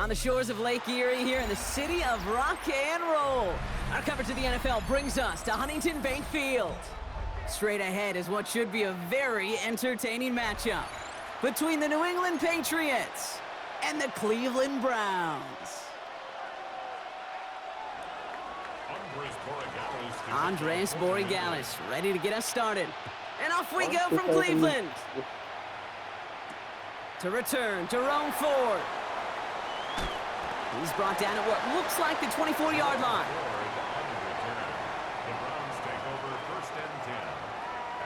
on the shores of Lake Erie here in the city of rock and roll. Our coverage of the NFL brings us to Huntington Bank Field. Straight ahead is what should be a very entertaining matchup between the New England Patriots and the Cleveland Browns. Andres Borregales ready to get us started. And off we go from Cleveland. To return to Jerome Ford. He's brought down at what looks like the 24-yard line. The Browns take over 1st and 10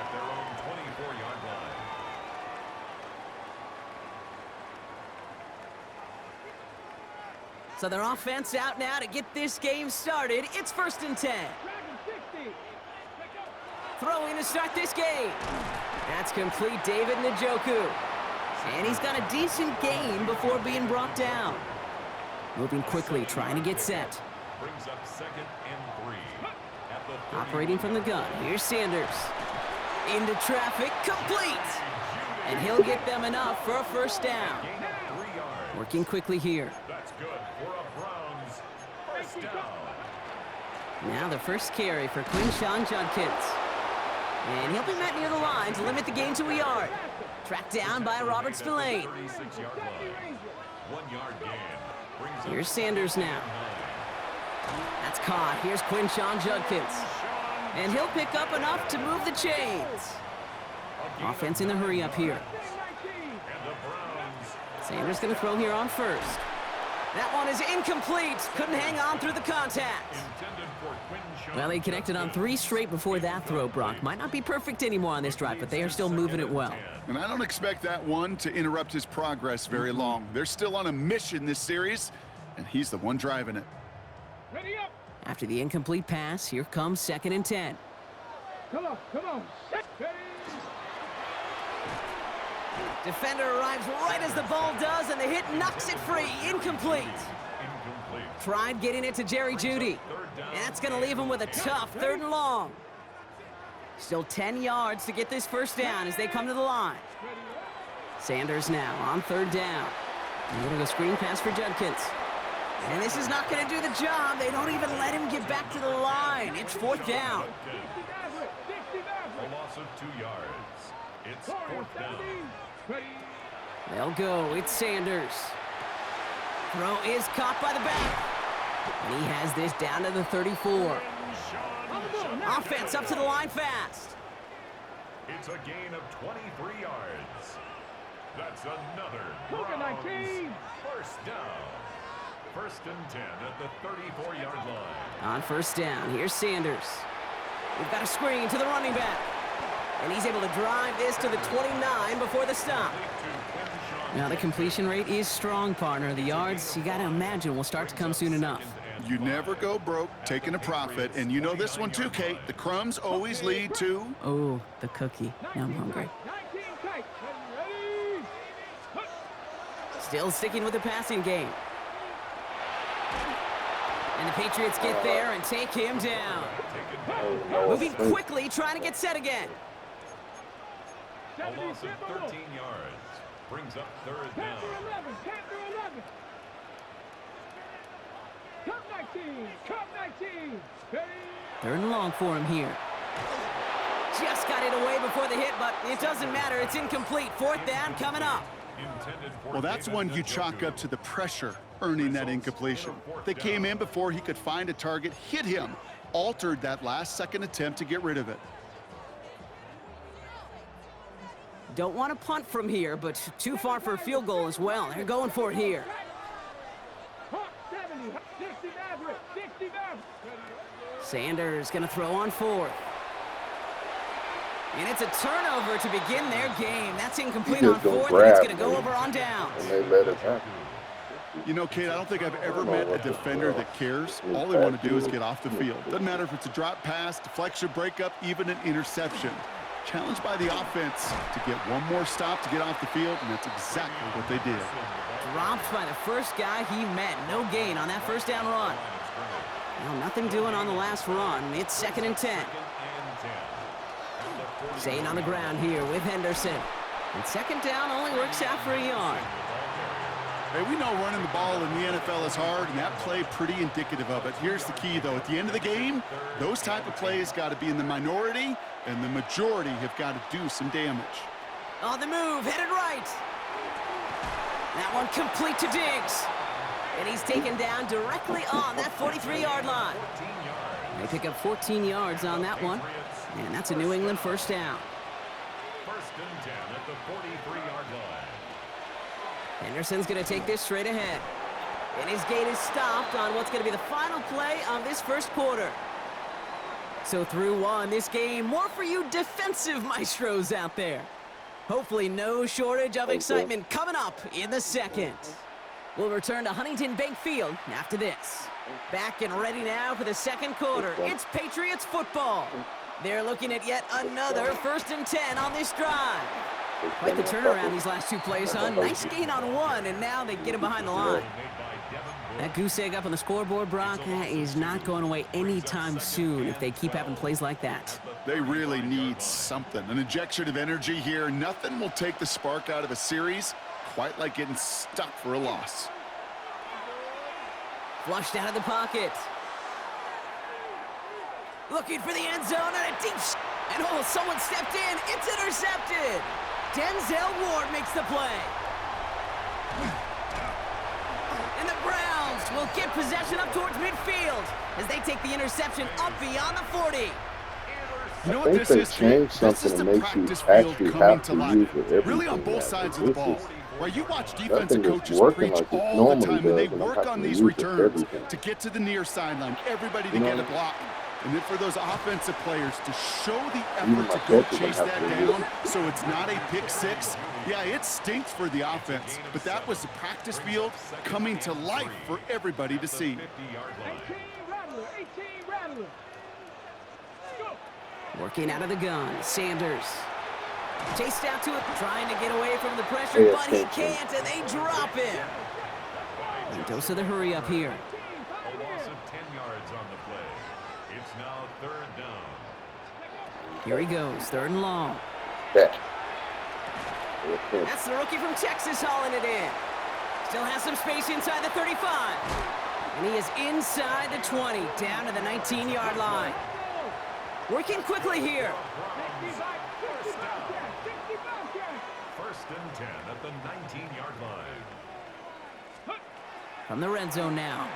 at their own 24-yard line. So their offense out now to get this game started. It's 1st and 10. Throwing to start this game. That's complete, David Njoku. And he's got a decent gain before being brought down. Moving quickly, trying to get set. Brings up 2nd and 3 at the Operating from the gun, here's Sanders. Into traffic, complete! And he'll get them enough for a 1st down. gain of 3 yards. Working quickly here. That's good for a Browns 1st down. Now the first carry for Quinshawn Judkins. And he'll be met near the line to limit the gain to a yard. Tracked down by Robert Spillane. 36-yard line. 1 yard gain. Brings up Here's Sanders now. That's caught. Here's Quinshawn Judkins. And he'll pick up enough to move the chains. Offense in the hurry up here. and the Browns Sanders going to throw here on 1st. That one is incomplete. Couldn't hang on through the contact. intended for Quinshawn. Well, they connected on 3 straight before that throw, Brock. Might not be perfect anymore on this drive, but they are still moving it well. And I don't expect that one to interrupt his progress very long. They're still on a mission this series, and he's the one driving it. After the incomplete pass, here comes 2nd and 10. Come on. Defender arrives right as the ball does, and the hit knocks it free. Incomplete. Incomplete. Tried getting it to Jerry Jeudy. And that's going to leave him with a tough 3rd and long. Still 10 yards to get this 1st down as they come to the line. Sanders now on 3rd down. A little bit of screen pass for Judkins. And this is not going to do the job. They don't even let him get back to the line. It's 4th down. A loss of 2 yards. It's 4th down. They'll go. It's Sanders. Throw is caught by the back. And he has this down to the 34. Offense up to the line fast. It's a gain of 23 yards. That's another Look at that Browns team. 1st down. 1st and 10 at the 34-yard line. On 1st down, here's Sanders. We've got a screen to the running back. And he's able to drive this to the 29 before the stop. Now the completion rate is strong, partner. The yards, you got to imagine, will start to come soon enough. You never go broke taking a profit, and you know this one too, Kate. The crumbs always lead to... Oh, the cookie. Now I'm hungry. 19 tight. Ready? Still sticking with the passing game. And the Patriots get there and take him down. Moving quickly, trying to get set again. A loss of 13 yards. Brings up 3rd down. 10 through 11. Come 19. Ready? 3rd and long for him here. Just got it away before the hit, but it doesn't matter. It's incomplete. 4th down coming up. Intended for Well, that's David one you Njoku. chalk up to the pressure earning that incompletion. They came in before he could find a target, hit him, altered that last-second attempt to get rid of it. Don't want to punt from here, but too far for a field goal as well. They're going for it here. 70. 60 Maverick. 60 Maverick. Sanders going to throw on 4th. And it's a turnover to begin their game. That's incomplete He on just gonna 4th, and it's grab going to go me. over on downs. And they let it happen. You know, Kate, I don't think I've ever met a defender that cares. All they want to do is get off the field. Doesn't matter if it's a drop pass, deflection, breakup, even an interception. Challenged by the offense to get one more stop to get off the field, and that's exactly what they did. Dropped by the first guy he met. No gain on that 1st down run. Well, nothing doing on the last run. It's 2nd and 10. Staying on the ground here with Henderson. And 2nd down only works out for a yard. Hey, we know running the ball in the NFL is hard, and that play pretty indicative of it. Here's the key, though. At the end of the game, those type of plays got to be in the minority, and the majority have got to do some damage. On the move, headed right. That one complete to Diggs. And he's taken down directly on that 43-yard line. They pick up 14 yards on that one, and that's a New England first down. First and 10 at the 43-yard line. Henderson's going to take this straight ahead. And his gate is stopped on what's going to be the final play of this first quarter. So through one, this game, more for you defensive maestros out there. Hopefully no shortage of excitement coming up in the second. We'll return to Huntington Bank Field after this. Back and ready now for the second quarter. It's Patriots football. They're looking at yet another 1st and 10 on this drive. Quite the turnaround these last two plays, huh? Nice gain on one, and now they get him behind the line. That goose egg up on the scoreboard, Brock, is not going away anytime soon if they keep having plays like that. They really need something. An injection of energy here. Nothing will take the spark out of a series quite like getting stuck for a loss. Flushed out of the pocket. Looking for the end zone and a deep and oh, someone stepped in. It's intercepted. Denzel Ward makes the play. And the Browns will get possession up towards midfield as they take the interception up beyond the 40. You know what this is? This is the practice field coming to life. Really on both sides of the ball. Where you watch defensive coaches preach all the time, and they work on these returns to get to the near sideline, everybody to get a block. And then for those offensive players to show the effort to go chase that down so it's not a pick six. Yeah, it stinks for the offense, but that was the practice field coming to life for everybody to see. 18 Rattler, 18 Rattler. Working out of the gun, Sanders. Chased out to it, trying to get away from the pressure, but he can't, and they drop him. And dose of the hurry up here. A loss of 10 yards on the play. It's now 3rd down. Here he goes, 3rd and long. That's the rookie from Texas hauling it in. Still has some space inside the 35. And he is inside the 20, down to the 19-yard line. Working quickly here. First and 10 at the 19-yard line. From the red zone now.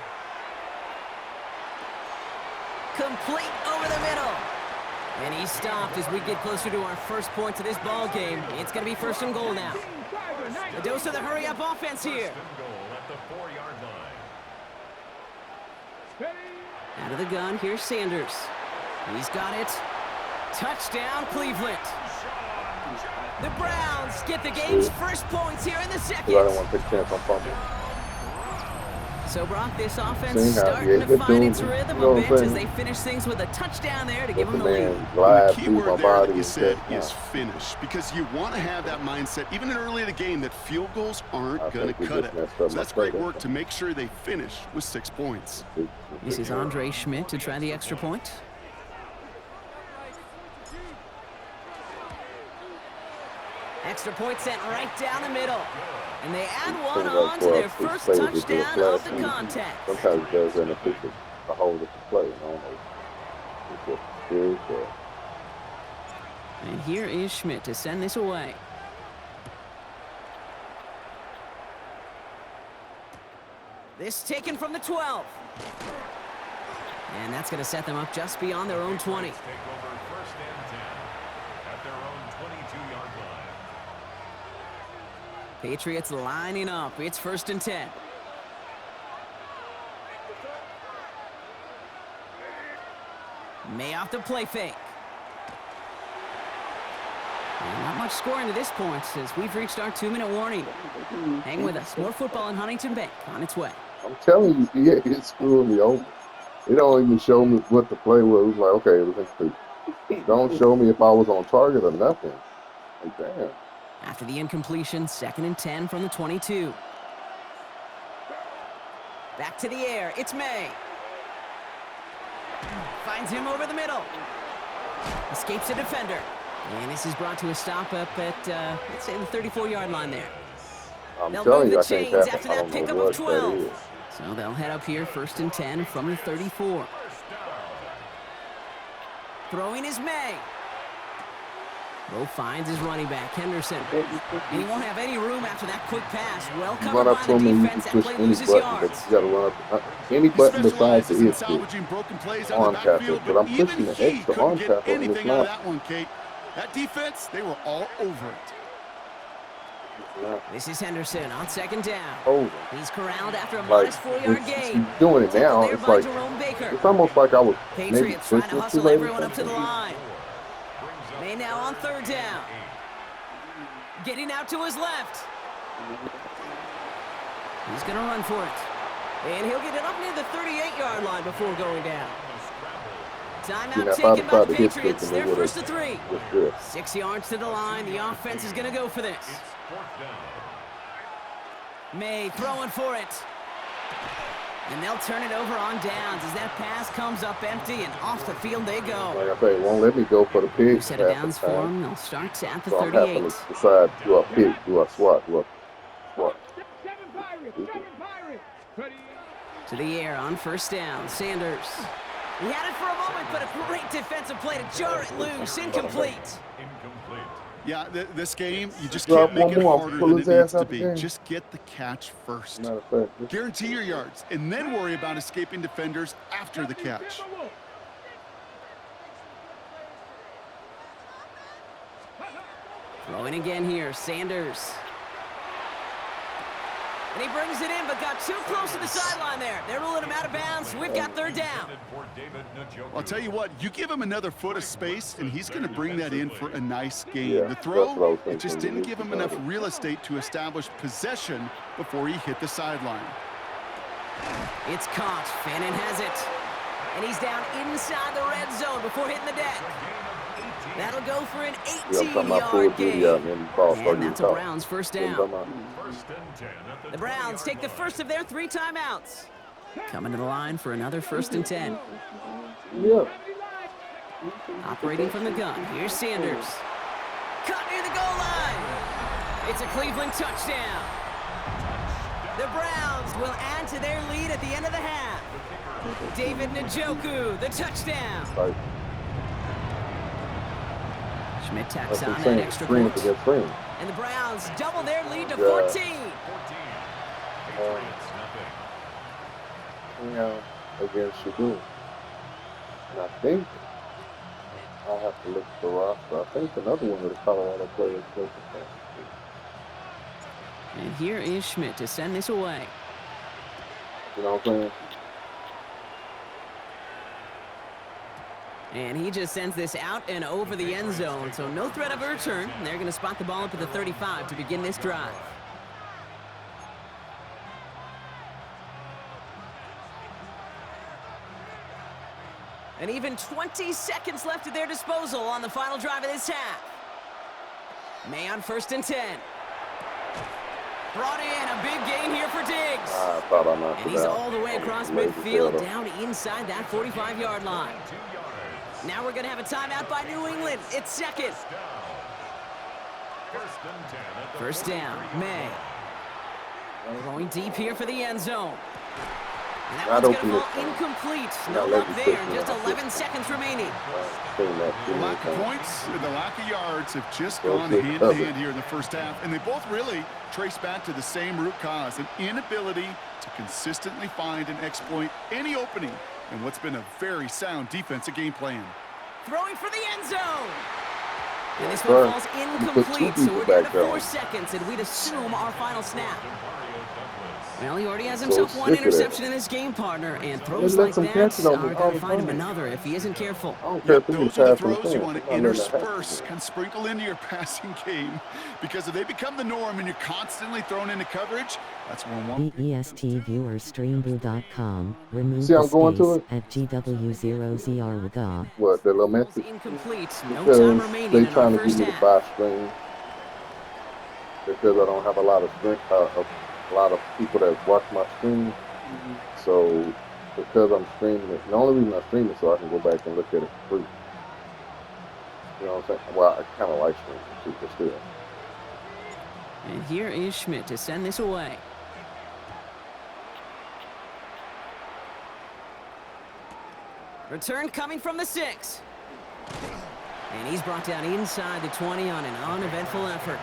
Complete over the middle. And he stopped as we get closer to our first points of this ball game. It's going to be 1st and goal now. A dose of the hurry-up offense here. First and goal at the 4-yard line. Out of the gun, here's Sanders. He's got it. Touchdown, Cleveland. The Browns get the game's first points here in the second. I don't want to take a chance on fumble. So, Brock, this offense starting to find its rhythm a bit as they finish things with a touchdown there to give them the lead. The key word there that you said is finish, because you want to have that mindset, even early in the game, that field goals aren't going to cut it. So that's great work to make sure they finish with 6 points. This is Andre Schmidt to try the extra point. Extra point sent right down the middle. And they add one on to their first touchdown of the contest. Sometimes it does inefficient to hold it to play. I don't know. It's just serious. And here is Schmidt to send this away. This taken from the 12. And that's going to set them up just beyond their own 20. Take over 1st and 10 at their own 22-yard line. Patriots lining up. It's 1st and 10. May off the play fake. And not much scoring to this point as we've reached our 2-minute warning. Hang with us. More football in Huntington Bank on its way. I'm telling you, yeah, it's screwing me over. They don't even show me what the play was. It was like, okay, it was incomplete. Don't show me if I was on target or nothing. Like, damn. After the incompletion, 2nd and 10 from the 22. Back to the air. It's May. Finds him over the middle. Escapes a defender. And this is brought to a stop up at, let's say, the 34-yard line there. I'm They'll telling move you, the I can't chains pass after it. I that don't know pickup what of that 12. is. So they'll head up here 1st and 10 from the 34. Throwing is May. Lowe finds his running back, Henderson. And he won't have any room after that quick pass. Well You covered run up by to the him and you defense. can That push play any loses button, but yards. you got to run up any He button besides specializes the in X key. salvaging broken plays out of Arm the tackle, backfield, but but I'm even pushing the he X to couldn't arm get tackle, and it's anything out of not. that one, Kate. That defense, they were all over it. This is Henderson on 2nd down. Over. He's corralled after a Like, modest 4-yard gain. he's doing it Tackled now. there It's by like, Jerome Baker. it's almost like I was maybe Patriots trying to senseless hustle late or everyone up to the something. line. May now on 3rd down. Getting out to his left. He's going to run for it. And he'll get it up near the 38-yard line before going down. Timeout taken by the Patriots. They're 1st to 3. 6 yards to the line. The offense is going to go for this. May throwing for it. And they'll turn it over on downs as that pass comes up empty and off the field they go. Like I say, it won't let me go for the pick. New set of downs for them. They'll start at the So I'm 38. having to decide, do I pick, do I swat, do I swat? Seven Pirates. Ready. To the air on 1st down. Sanders. He had it for a moment, but a great defensive play to jar it loose. Incomplete. Yeah, this game, you just Drop can't make one it more, harder pull than his it needs ass to out the be. game. Just get the catch first. Matter of fact, this- Guarantee your yards, and then worry about escaping defenders after the catch. Throwing again here. Sanders. And he brings it in, but got too close to the sideline there. They're ruling him out of bounds. We've got 3rd down. I'll tell you what, you give him another foot of space, and he's going to bring that in for a nice gain. Yeah, The that's what I throw, was it just thinking. didn't give him enough real estate to establish possession before he hit the sideline. It's caught. Fannin has it. And he's down inside the red zone before hitting the deck. That'll go for an Yeah, I'm talking about full 18-yard duty gain. out, and then the ball started And that's a to Browns 1st talk. down. The Browns take the first of their 3 timeouts. Coming to the line for another 1st and 10. Yeah. Operating from the gun, here's Sanders. Cut near the goal line. It's a Cleveland touchdown. The Browns will add to their lead at the end of the half. David Njoku, the touchdown. Like, Schmidt tacks that's on that insane. extra Screen point. to get screen. And the Browns double their lead to Yeah. 14. Yeah, against Shadoo. And I think I'll have to look at the roster. I think another one of the Colorado players plays with that. And here is Schmidt to send this away. You know what I'm saying? And he just sends this out and over the end zone, so no threat of a return. They're going to spot the ball up at the 35 to begin this drive. And even 20 seconds left at their disposal on the final drive of this half. May on 1st and 10. Brought in a big gain here for Diggs. I thought I knocked And it he's out. all the way across Lazy midfield, tail. down inside that 45-yard line. Now we're going to have a timeout by New England. It's 2nd. 1st down, May. Going deep here for the end zone. And that one's going to fall incomplete. No luck there. Just 11 seconds remaining. The lack of points and the lack of yards have just gone hand in hand here in the first half, and they both really trace back to the same root cause, an inability to consistently find and exploit any opening in what's been a very sound defensive game plan. Throwing for the end zone. And this one falls incomplete, so we're down to 4 seconds, and we'd assume our final snap. Well, he already has himself one interception in this game, partner, and throws like that are going to find him another if he isn't careful. Yep, those are the throws you want to intersperse, can sprinkle into your passing game, because if they become the norm and you're constantly thrown into coverage, that's when one... ESTViewerStreamBoo.com. Remove See, the I'm going to space at GW0ZR. What, the little message? Incomplete. No time Because remaining they in trying our to get first me to half. buy stream. Because I don't have a lot of strength, a lot of people that watch my stream. So because I'm streaming it, the only reason I stream it so I can go back and look at it for free. You know what I'm saying? Well, I kind of like streaming too, but still. And here is Schmidt to send this away. Return coming from the 6. And he's brought down inside the 20 on an uneventful effort.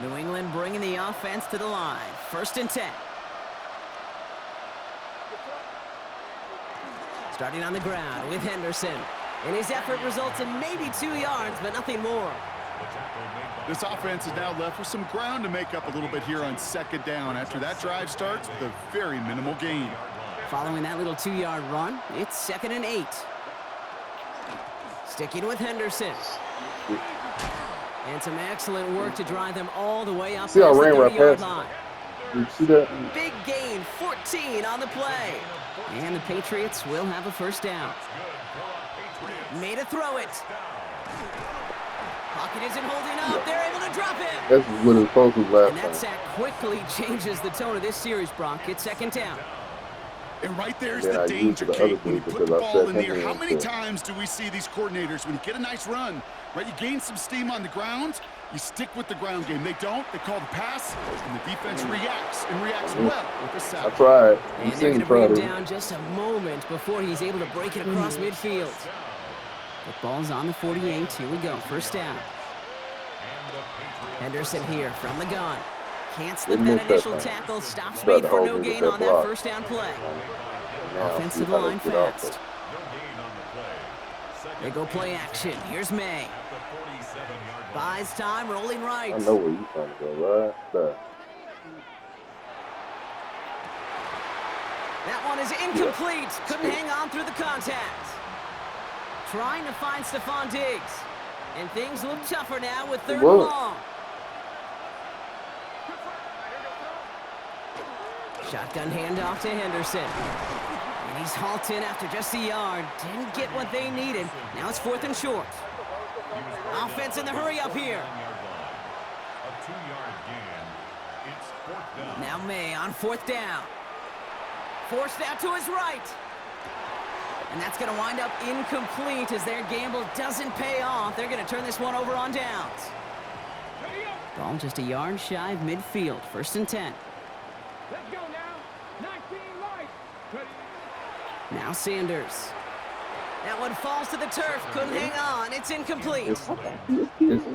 New England bringing the offense to the line. 1st and 10. Starting on the ground with Henderson. And his effort results in maybe 2 yards, but nothing more. This offense is now left with some ground to make up a little bit here on 2nd down after that drive starts with a very minimal gain. Following that little 2-yard run, it's 2nd and 8. Sticking with Henderson. And some excellent work to drive them all the way up See how past the ran right 30-yard past line. You see that? Big gain, 14 on the play. And the Patriots will have a 1st down. Made a throw it. Pocket isn't holding up. They're able to drop him. That's what it's supposed to be last And that sack quickly changes the tone of this series, Brock. It's 2nd down. And right there's Yeah, the I danger, used the Kate. other When you dude put the because I ball said in the air, how Henry many into it. times do we see these coordinators, when you get a nice run, right, you gain some steam on the ground, you stick with the ground game. They don't. They call the pass, and the defense reacts, and reacts well with the sack. I tried. And You they're going seen to bring him tried it. down just a moment before he's able to break it across midfield. The ball's on the 48. Here we go. 1st down. Henderson here from the gun. Can't slip They that missed that initial thing. tackle. Stops Tried made to for hold no me with gain that on that block. 1st down play. Now, Offense see to the how they line get out fast. there. They go play action. Here's May. Buys time, rolling right. I know where you're trying to go, right there. That one is incomplete. Couldn't hang on through the contact. Trying to find Stephon Diggs. And things look tougher now with 3rd and Whoa. long. Shotgun handoff to Henderson. And he's halted after just a yard. Didn't get what they needed. Now it's 4th and short. Offense in the hurry up here. Now May on 4th down. Forced out to his right. And that's going to wind up incomplete as their gamble doesn't pay off. They're going to turn this one over on downs. Ball just a yard shy of midfield. 1st and 10. Let's go now. 19 lights. Ready. Now Sanders. That one falls to the turf. Couldn't hang on. It's incomplete.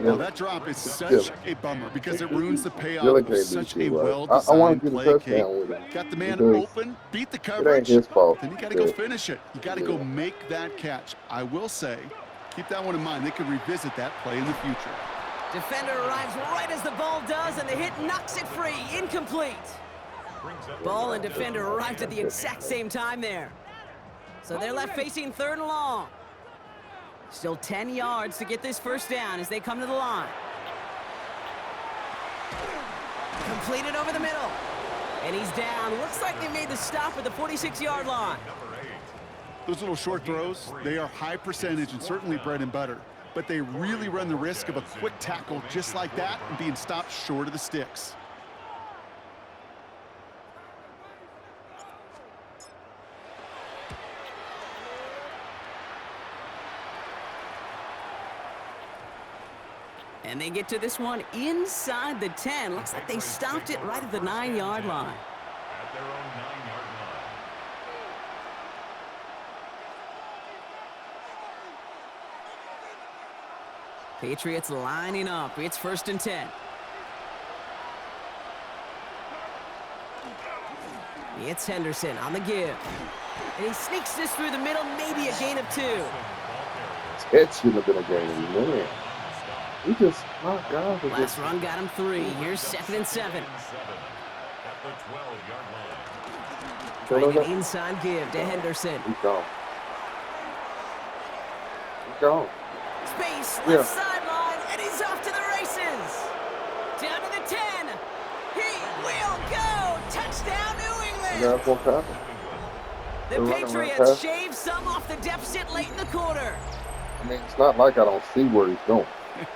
Well, that drop is such a bummer because it ruins the payoff Really of can't such be a too, right? I well-designed want to get a play, Kate. touchdown with it. Got the man Because open, beat the It ain't coverage, his fault. then you got to go Yeah. finish it. You got to go make that catch. I will say, keep that one in mind. They could revisit that play in the future. Defender arrives right as the ball does, and the hit knocks it free. Incomplete. Ball and defender arrived at the exact same time there. So they're left facing 3rd and long. Still 10 yards to get this 1st down as they come to the line. Completed over the middle. And he's down. Looks like they made the stop at the 46-yard line. Those little short throws, they are high percentage and certainly bread and butter. But they really run the risk of a quick tackle just like that and being stopped short of the sticks. And they get to this one inside the 10. Looks like they stopped it right at the 9-yard line. At their own 9-yard line. Patriots lining up. It's 1st and 10. It's Henderson on the give. And he sneaks this through the middle, maybe a gain of 2. It should have been a game, man. He just, my God. was Last just- run got him 3. Here's 2nd and 7. At the 12-yard line. Trying an inside give to Henderson. He's gone. He's gone. Space, left Yeah. sideline, and he's off to the races. Down to the 10. He will go. Touchdown, New England. That's what's happened. The They're running right Patriots past. shave some off the deficit late in the quarter. I mean, it's not like I don't see where he's going.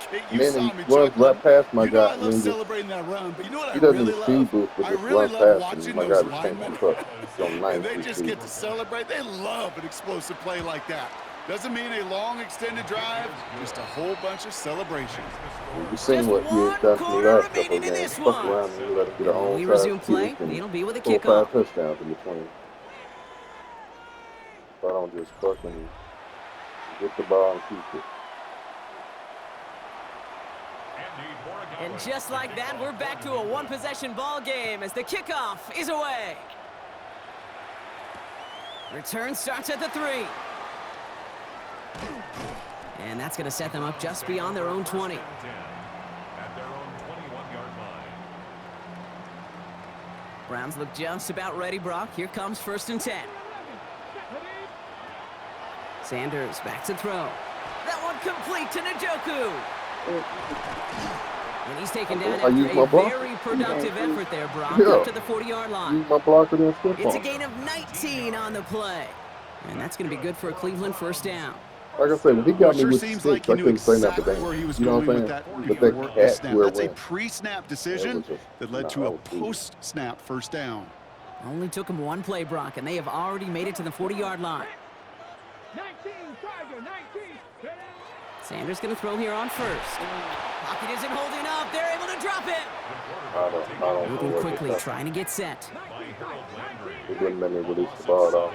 Kate, And you then saw he me runs chuckling. right past my You know guy. I And love then just, celebrating that run, but you know what he I doesn't really see love? boost, but I just really runs love past watching and my those guy just can't linemen. keep up. He's on And 9 they just get to celebrate. They love an explosive play like that. Doesn't mean a long extended drive, just a whole bunch of celebration. You've seen what he has done for the last couple of games. Fuck around and let it get our own We side. resume play. It'll be with a 4 or 5 kickoff. touchdowns in between. If I don't just fucking get the ball and keep it. And just like that, we're back to a one-possession ball game as the kickoff is away. Return starts at the 3. And that's going to set them up just beyond their own 20. At their own 21-yard line. Browns look just about ready, Brock. Here comes 1st and 10. Sanders back to throw. That one complete to Njoku. And he's taken down after a very productive effort there, Brock, up to the 40-yard line. Use my blocker then skip It's a on. gain of 19 on the play. And that's going to be good for a Cleveland 1st down. Like I said, when he got me Sure with seems six, like he I knew couldn't say nothing exactly to where he him. was You know going what I'm with saying? that But they work had snap. where That's a went. pre-snap decision that led to a post-snap 1st down. Only took him one play, Brock, and they have already made it to the 40-yard line. 19, Tiger, 19. Sanders going to throw here on 1st. Pocket isn't holding up. They're able to drop it. I don't know Moving what quickly, it's trying to get set. He wouldn't let me release the ball though.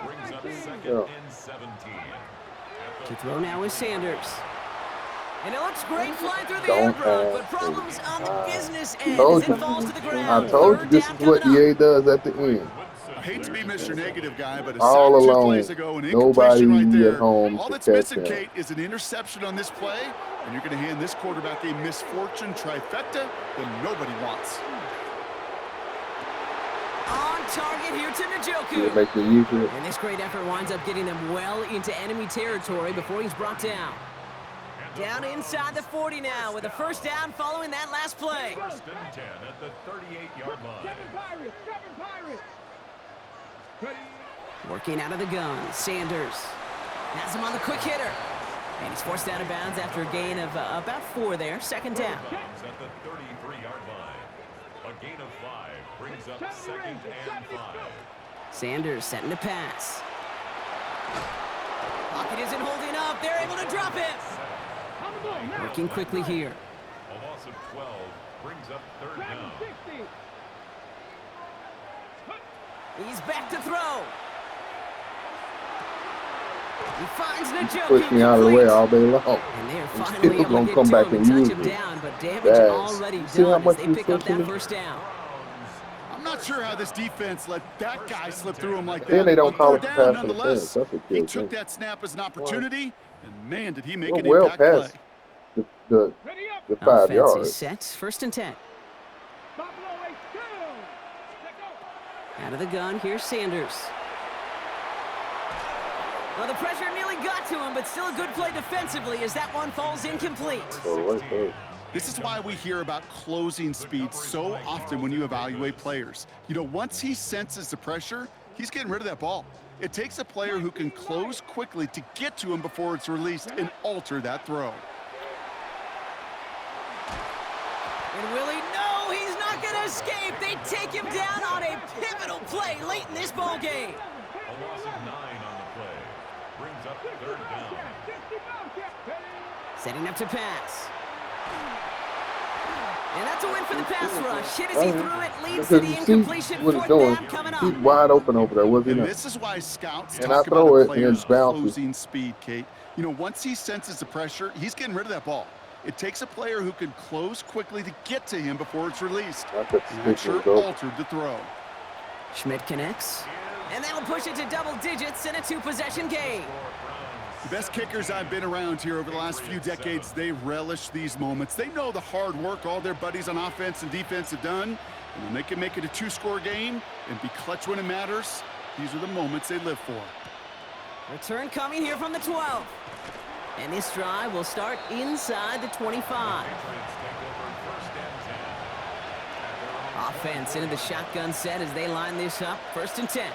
Brings up 2nd Yeah. and 17. To throw now is Sanders. And it looks great flying through the air, Brock, but problems on the business end as it falls to the ground. I told you this is what EA does at the end. I hate to be Mr. Negative Guy, but All aside 2 alone, plays ago, an nobody incompletion right there. at home All to that's catch missing, him. Kate, is an interception on this play, and you're going to hand this quarterback a misfortune trifecta that nobody wants. On target here to It Njoku. makes me use it. And this great effort winds up getting them well into enemy territory before he's brought down. Down inside the 40 now with a 1st down following that last play. 1st and 10 at the 38-yard line. 7 Pirates, 7 Pirates. Ready. Working out of the gun, Sanders has him on the quick hitter. And he's forced out of bounds after a gain of about 4 there, 2nd down. Bounds at the 33-yard line. A gain of 5 brings up 2nd and 5. Sanders setting to pass. Pocket isn't holding up. They're able to drop it. On the ball now. Working quickly here. A loss of 12 brings up 3rd 7, down. 60. He's back to throw. He finds Njoku. Push me out of the way all day long. And they're still finally able gonna to come get back to him and and use touch him me. down, but damage Yes. already See how done as much they he's pick up that pushing me? 1st down. I'm not sure how this defense let that guy slip through him like that. Then they don't On call 3rd it the down, pass nonetheless. interference. That's what He kills took me. that snap as an opportunity, and man, did he make We're an well impact play. past the Ready up. the 5 Offense is yards. set. 1st and 10. Buffalo Ace, 2. Let go. Out of the gun, here's Sanders. Well, the pressure nearly got to him, but still a good play defensively as that one falls incomplete. So the way first. This is why we hear about closing speed so often when you evaluate players. You know, once he senses the pressure, he's getting rid of that ball. It takes a player who can close quickly to get to him before it's released and alter that throw. And will he? No, he's not going to escape. They take him down on a pivotal play late in this ball game. A loss of 9 on the play brings up 3rd down. 60 Bobcat. Ready. Setting up to pass. And that's a win for the pass rush. Hit as he threw it, leads to Because the you see incompletion. what he's 4th doing. down coming up. He's wide open over there, was he And not? this is why scouts And talk I throw about a it and player's it bounces. closing speed, Kate. You know, once he senses the pressure, he's getting rid of that ball. It takes a player who can close quickly to get to him before it's released. That's a And that stick sure and go. altered the throw. Schmidt connects. And that'll push it to double digits in a 2-possession game. The best kickers I've been around here over the last few decades, they relish these moments. They know the hard work all their buddies on offense and defense have done. And when they can make it a 2-score game and be clutch when it matters, these are the moments they live for. Return coming here from the 12. And this drive will start inside the 25. Offense into the shotgun set as they line this up. 1st and 10.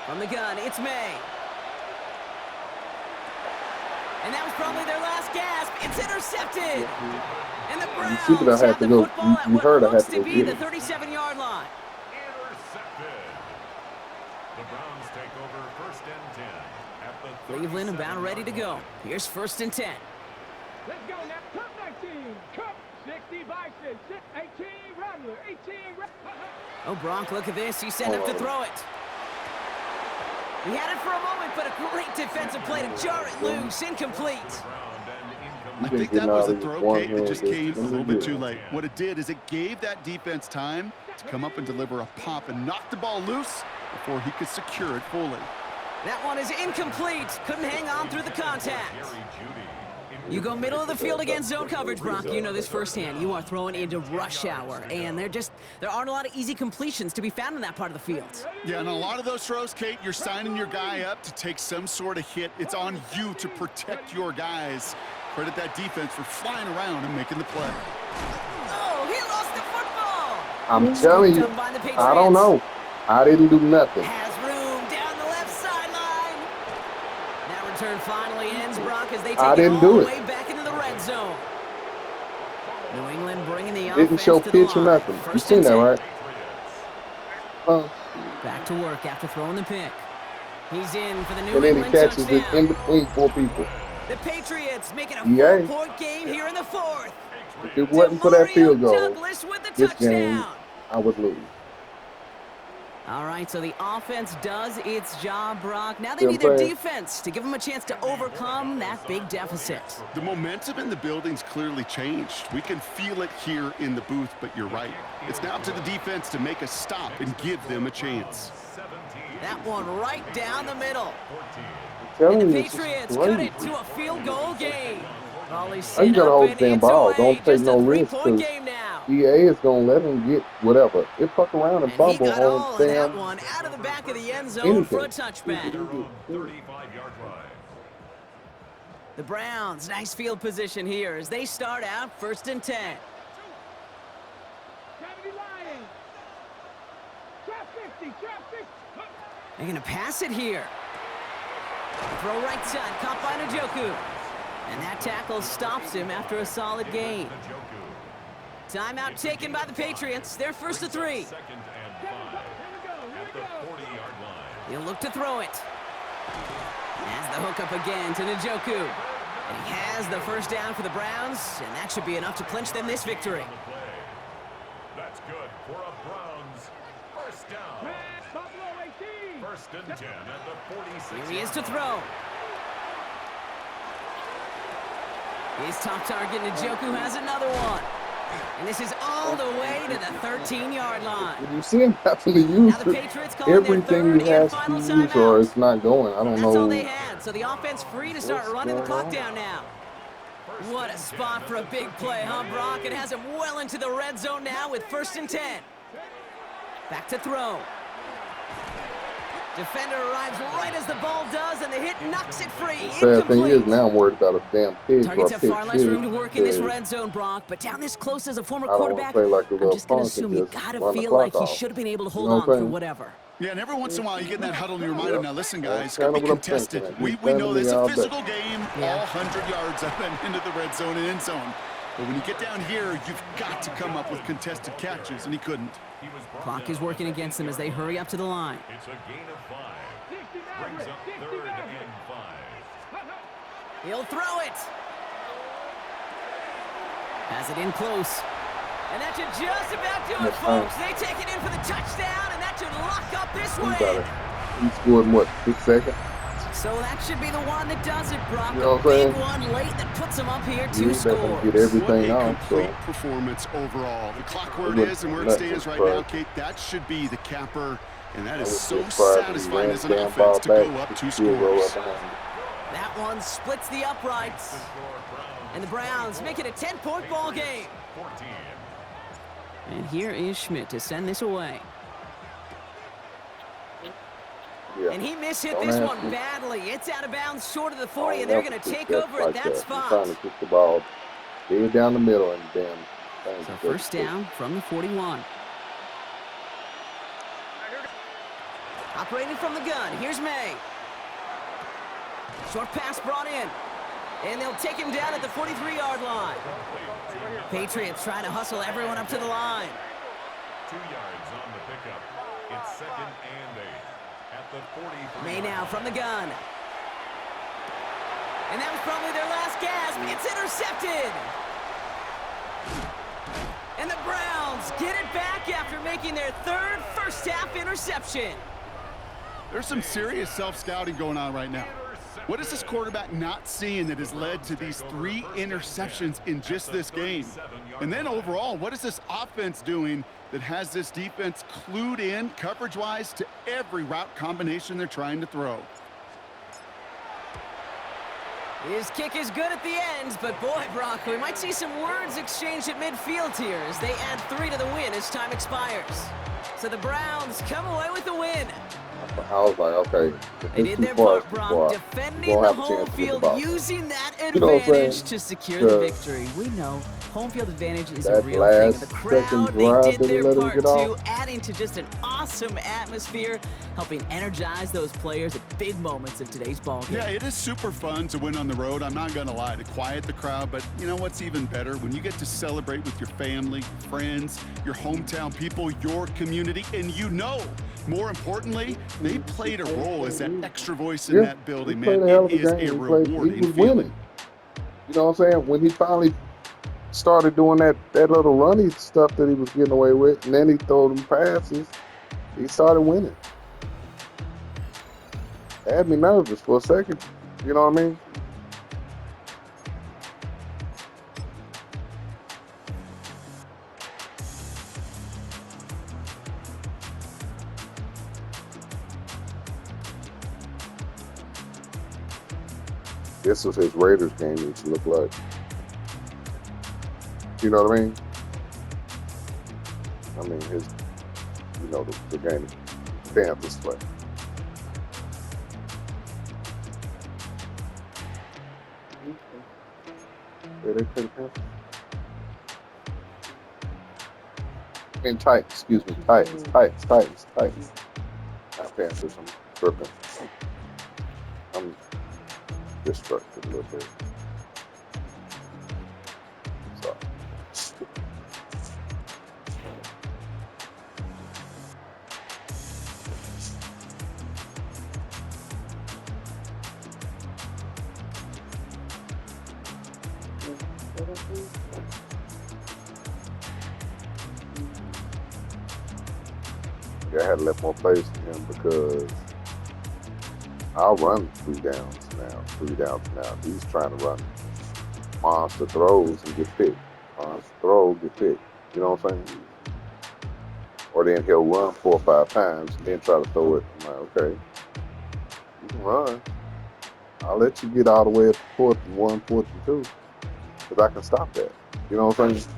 From the gun, it's May. And that was probably their last gasp. It's intercepted. And the Browns see what I had have to the go- football at you what heard I looks had to to go be get the it. 37-yard line. Intercepted. The Browns take over 1st and 10. Cleveland about ready to go. Here's 1st and 10. Let's go now. Cup 19. Cup 60 Bison. 18 Rattler. 18 Oh, Brock, look at this. He's setting up to throw it. He had it for a moment, but a great defensive play to jar it loose. Incomplete. I think that was a throw, Kate, that just came a little bit too late. What it did is it gave that defense time to come up and deliver a pop and knock the ball loose before he could secure it fully. That one is incomplete. Couldn't hang on through the contact. You go middle of the field against zone coverage, Brock. You know this firsthand. You are throwing into rush hour, and there aren't a lot of easy completions to be found in that part of the field. Yeah, and a lot of those throws, Kate, you're signing your guy up to take some sort of hit. It's on you to protect your guys. Credit that defense for flying around and making the play. Oh, he lost the football. I'm telling you, I don't know. I didn't do nothing. Has room down the left sideline. That return finally ends, Brock, as they take it all the way back into the red zone. New England bringing the offense didn't show to the pitch or line. nothing. You First seen and that, 10. right? Back to work after throwing the pick. He's in for the New And then he England catches it touchdown. in between 4 people. The Patriots making a Yeah. 4-point game here in the 4th. If it wasn't for that field goal, Douglas with the this game, touchdown. I would lose. All right, so the offense does its job, Brock. Now they Yeah, need their play. defense to give them a chance to overcome that big deficit. The momentum in the building's clearly changed. We can feel it here in the booth, but you're right. It's now up to the defense to make a stop and give them a chance. That one right down the middle. I'm telling And the you, this is Patriots cut crazy. it to a field goal game. You gotta hold the damn ball. Don't take Just no a risk, 3-point 'cause game now. EA is gonna let him get whatever. They fuck around and And he fumble got all on of that damn. one out of the back of the end zone for a touchback. 35-yard line. The Browns, nice field position here as they start out 1st and 10. They're going to pass it here. Throw right side, caught by Njoku. And that tackle stops him after a solid gain. Timeout taken by the Patriots. They're 1st and 3. Second and 5 at the 40-yard line. He'll look to throw it. Has the hook up again to Njoku. And he has the first down for the Browns, and that should be enough to clinch them this victory. That's good for a Browns first down. First and 10 at the 46. Here he is to throw. His top target, Njoku, has another one. And this is all the way to the 13-yard line. You see him having to use Now the Patriots calling their everything third he has and to final use, timeout. or it's not going. I don't That's know. all they had, so the offense free to start What's running the going clock on? down now. What a spot for a big play, huh, Brock? It has him well into the red zone now with 1st and 10. Back to throw. Defender arrives right as the ball does, and the hit knocks it free. The sad thing is, Incomplete. now I'm worried about a damn pig. Targets or a have far pick less room to six, work in this because red zone, Brock, but down this close as a former I don't wanna quarterback, play like a I'm little just going to punk and assume you just got to run the feel clock like he off. should have been able to hold You know on what I'm through saying? whatever. Yeah, and every once in a while you get in that huddle in your mind. Yep. And now listen, That's guys, it's going to be kinda what I'm contested. thinking. We He's know telling it's me a all day. physical game, Yeah. all 100 yards up and into the red zone and end zone. But when you get down here, you've got to come up with contested catches, and he couldn't. Clock is working against them as they hurry up to the line. It's a gain of 5. Brings up 3rd and 5. He'll throw it. Has it in close. And that should just about do it, That's folks. They take it in for the touchdown, and that should lock up this He got win. it. He scored in what, 6 seconds? So that should be the one that does it, Brock. You know A what I'm big saying? one late that puts them up here You 2 better scores. get everything What a out. So complete performance overall. The clock where it Look, is and where it nuts stands is right fried. now, Kate, that should be the capper. And that is was so just fried when he satisfying ran as an the damn ball offense to go back, up 2 field goal scores. up behind him. That one splits the uprights. And the Browns make it a 10-point ball game. 14. And here is Schmidt to send this away. Yeah. And he mishit Don't this ask one me. badly. It's out of bounds short of the I 40, don't and they're ever going to kick take that over at like that I'm spot. trying to kick the ball dead down the middle and damn thing. So first down from the 41. Operating from the gun, here's May. Short pass brought in. And they'll take him down at the 43-yard line. Patriots trying to hustle everyone up to the line. 2 yards on the pickup. It's 2nd and 8 at the 43. May now from the gun. And that was probably their last gasp. It's intercepted. And the Browns get it back after making their third first-half interception. There's some serious self-scouting going on right now. What is this quarterback not seeing that has led to these 3 interceptions in just this game? And then overall, what is this offense doing that has this defense clued in coverage-wise to every route combination they're trying to throw? His kick is good at the end, but boy, Brock, we might see some words exchanged at midfield here as they add 3 to the win as time expires. So the Browns come away with the win. I was like, okay. They did their part, Brock, defending the home field, using that advantage to secure the victory. We know home field advantage is a real thing. And the crowd, they did their part too, adding to just an awesome atmosphere, helping energize those players at big moments of today's ballgame. Yeah, it is super fun to win on the road. I'm not going to lie, to quiet the crowd. But you know what's even better? When you get to celebrate with your family, friends, your hometown people, your community, and you know, more importantly, they played a role as that extra voice in that building, man. It is a rewarding feeling. You know what I'm saying? When he finally started doing that little running stuff that he was getting away with, and then he threw them passes, he started winning. It had me nervous for a second. You know what I mean? This was his Raiders game used to look like. You know what I mean? I mean, his, you know, the game Panthers play. Yeah, they play the Panthers. And Titans, excuse me, Titans. Not Panthers, I'm tripping. I'm distracted a little bit. So. Yeah, I had to let more plays to him because I'll run 3 downs now. He's trying to run monster throws and get picked. Monster throw, get picked. You know what I'm saying? Or then he'll run 4 or 5 times and then try to throw it. I'm like, okay, you can run. I'll let you get all the way up to 4th and 1, 4th and 2, because I can stop that. You know what I'm saying?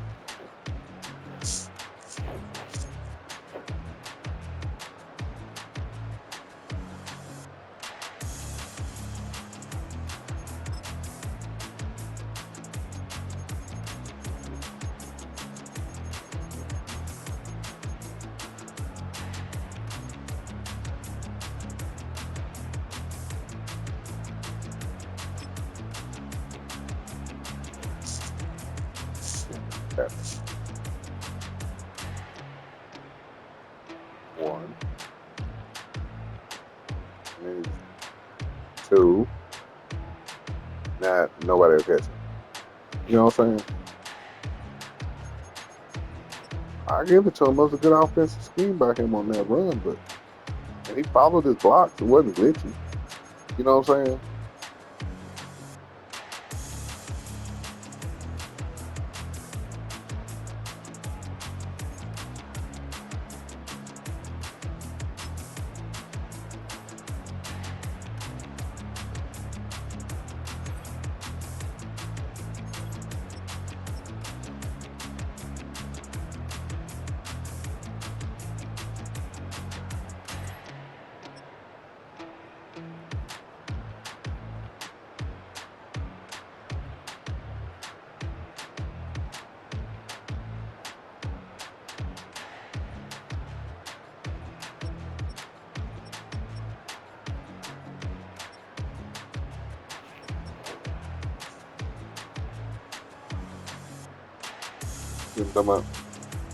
Okay. 1. Maybe 2. Nah, nobody will catch it. You know what I'm saying? I give it to him. It was a good offensive scheme by him on that run, but and he followed his blocks. It wasn't glitchy. You know what I'm saying?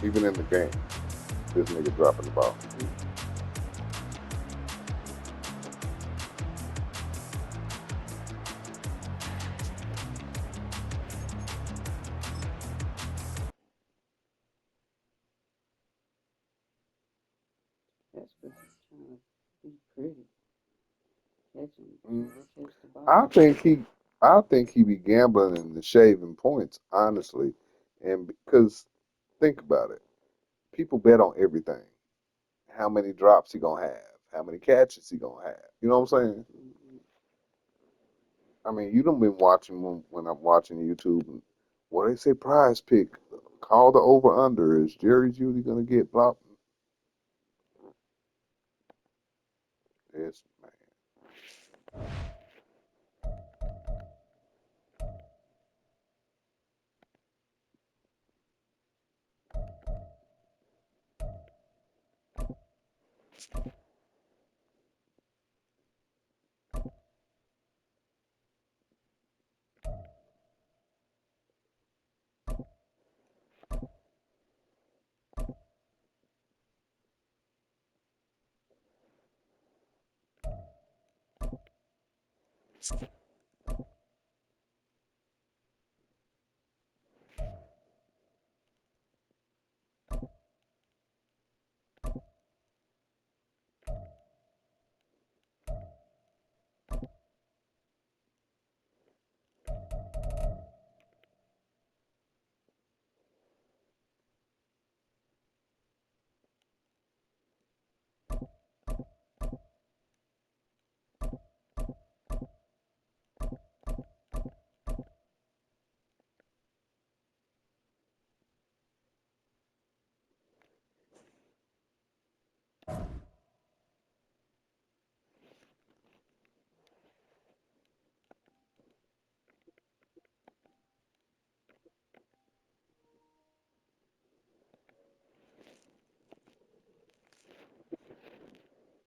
Even in the game, this nigga dropping the ball. That's because he's trying to be pretty. Catch the ball. I think he be gambling and shaving points, honestly, and because think about it, people bet on everything. How many drops he gonna have? How many catches he gonna have? You know what I'm saying? I mean, you done been watching when I'm watching YouTube. And what they say, prize pick, call the over under. Is Jerry Judy gonna get blocked? Yes, man.